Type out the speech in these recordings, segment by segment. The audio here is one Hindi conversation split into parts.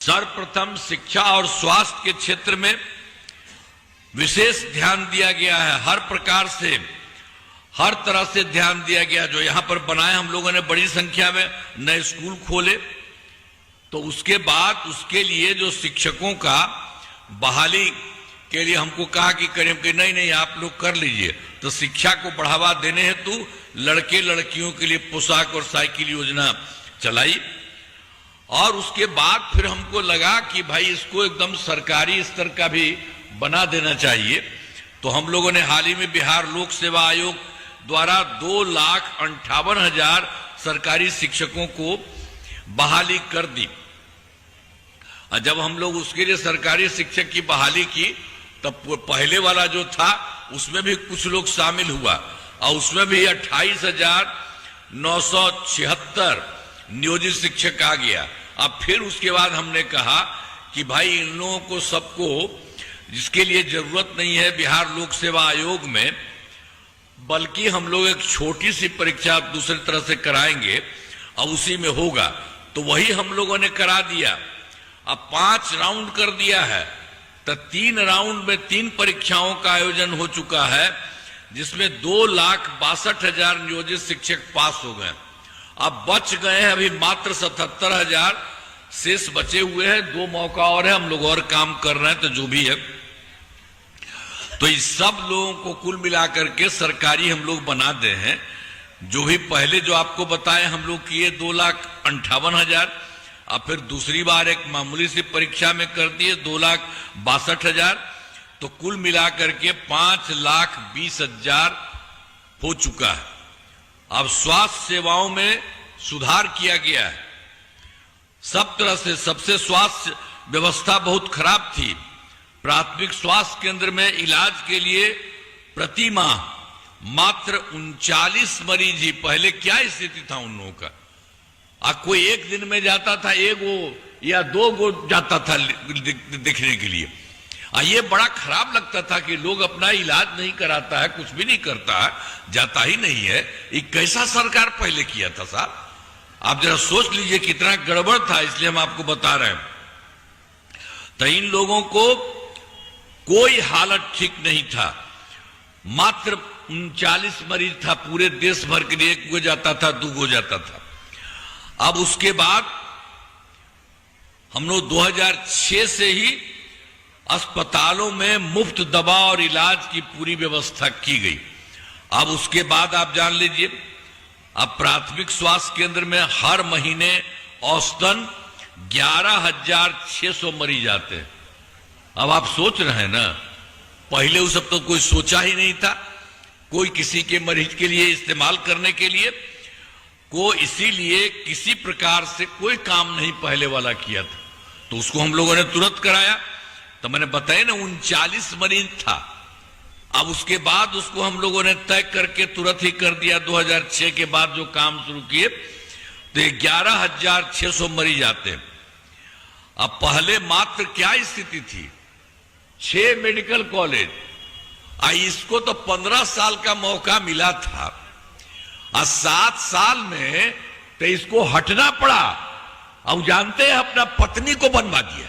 सर्वप्रथम शिक्षा और स्वास्थ्य के क्षेत्र में विशेष ध्यान दिया गया है। हर प्रकार से हर तरह से ध्यान दिया गया। जो यहां पर बनाए हम लोगों ने बड़ी संख्या में नए स्कूल खोले, तो उसके बाद उसके लिए जो शिक्षकों का बहाली के लिए हमको कहा कि करें कि नहीं आप लोग कर लीजिए। तो शिक्षा को बढ़ावा देने हेतु लड़के लड़कियों के लिए पोशाक और साइकिल योजना चलाई। और उसके बाद फिर हमको लगा कि भाई इसको एकदम सरकारी स्तर का भी बना देना चाहिए। तो हम लोगों ने हाल ही में बिहार लोक सेवा आयोग द्वारा 2,58,000 सरकारी शिक्षकों को बहाली कर दी। और जब हम लोग उसके लिए सरकारी शिक्षक की बहाली की, तब पहले वाला जो था उसमें भी कुछ लोग शामिल हुआ और उसमें भी 28,976 नियोजित शिक्षक आ गया। अब फिर उसके बाद हमने कहा कि भाई इन लोगों को सबको, जिसके लिए जरूरत नहीं है बिहार लोक सेवा आयोग में, बल्कि हम लोग एक छोटी सी परीक्षा दूसरी तरह से कराएंगे और उसी में होगा। तो वही हम लोगों ने करा दिया। अब 5 राउंड कर दिया है, तो 3 राउंड में 3 परीक्षाओं का आयोजन हो चुका है, जिसमें 2,62,000 नियोजित शिक्षक पास हो गए। अब बच गए हैं अभी मात्र 77,000 शेष बचे हुए हैं। 2 मौका और है, हम लोग और काम कर रहे हैं। तो जो भी है, तो इस सब लोगों को कुल मिलाकर के सरकारी हम लोग बना दे हैं। जो भी पहले जो आपको बताए हम लोग किए 2,58,000, अब फिर दूसरी बार एक मामूली सी परीक्षा में कर दिए 2,62,000। तो कुल मिलाकर के 5,20,000 हो चुका है। अब स्वास्थ्य सेवाओं में सुधार किया गया है सब तरह से। सबसे स्वास्थ्य व्यवस्था बहुत खराब थी। प्राथमिक स्वास्थ्य केंद्र में इलाज के लिए प्रति माह मात्र 39 मरीज ही। पहले क्या स्थिति था उन लोगों का, कोई एक दिन में जाता था, 1 या 2 जाता था दिखने के लिए। ये बड़ा खराब लगता था कि लोग अपना इलाज नहीं कराता है, कुछ भी नहीं करता है, जाता ही नहीं है। ये कैसा सरकार पहले किया था साहब, आप जरा सोच लीजिए कितना गड़बड़ था। इसलिए हम आपको बता रहे हैं। तो इन लोगों को कोई हालत ठीक नहीं था। मात्र 39 मरीज था पूरे देश भर के लिए। 1 जाता था, 2 जाता था। अब उसके बाद हम लोग 2006 से ही अस्पतालों में मुफ्त दवा और इलाज की पूरी व्यवस्था की गई। अब उसके बाद आप जान लीजिए, अब प्राथमिक स्वास्थ्य केंद्र में हर महीने औसतन 11,600 मरीज आते हैं। अब आप सोच रहे हैं ना, पहले वो सब तो कोई सोचा ही नहीं था, कोई किसी के मरीज के लिए इस्तेमाल करने के लिए को, इसीलिए किसी प्रकार से कोई काम नहीं पहले वाला किया था। तो उसको हम लोगों ने तुरंत कराया। तो मैंने बताया ना 39 मरीज था। अब उसके बाद उसको हम लोगों ने तय करके तुरंत ही कर दिया। 2006 के बाद जो काम शुरू किए तो 11,600 मरीज आते हैं। अब पहले मात्र क्या स्थिति थी, 6 मेडिकल कॉलेज। इसको तो 15 साल का मौका मिला था, और 7 साल में तो इसको हटना पड़ा। अब जानते हैं अपना पत्नी को बनवा दिया।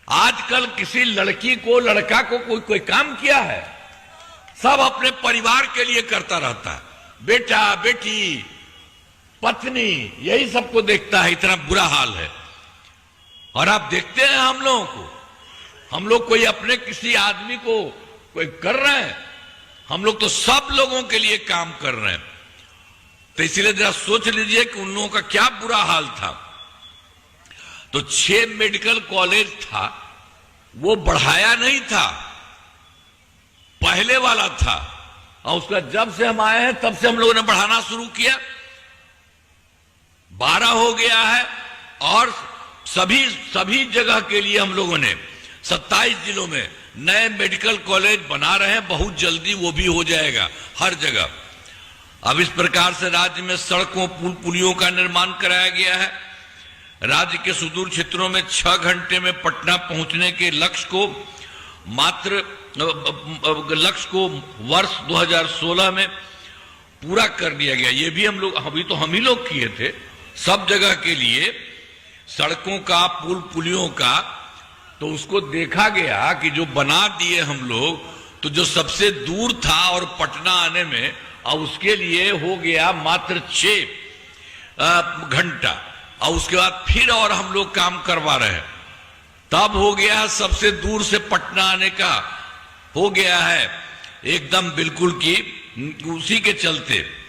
आजकल किसी लड़की को, लड़का को कोई काम किया है, सब अपने परिवार के लिए करता रहता है। बेटा बेटी पत्नी यही सबको देखता है। इतना बुरा हाल है। और आप देखते हैं हम लोगों को, हम लोग कोई अपने किसी आदमी को कोई कर रहे हैं, हम लोग तो सब लोगों के लिए काम कर रहे हैं। तो इसलिए जरा सोच लीजिए कि उन लोगों का क्या बुरा हाल था। तो 6 मेडिकल कॉलेज था, वो बढ़ाया नहीं था, पहले वाला था। और उसका जब से हम आए हैं तब से हम लोगों ने बढ़ाना शुरू किया। 12 हो गया है। और सभी जगह के लिए हम लोगों ने 27 जिलों में नए मेडिकल कॉलेज बना रहे हैं। बहुत जल्दी वो भी हो जाएगा हर जगह। अब इस प्रकार से राज्य में सड़कों, पुल, पुलियों का निर्माण कराया गया है। राज्य के सुदूर क्षेत्रों में 6 घंटे में पटना पहुंचने के लक्ष्य को वर्ष 2016 में पूरा कर दिया गया। ये भी हम ही लोग किए थे। सब जगह के लिए सड़कों का, पुल पुलियों का, तो उसको देखा गया कि जो बना दिए हम लोग, तो जो सबसे दूर था और पटना आने में, और उसके लिए हो गया मात्र 6 घंटा, और उसके बाद फिर और हम लोग काम करवा रहे हैं। तब हो गया सबसे दूर से पटना आने का, हो गया है एकदम बिल्कुल की उसी के चलते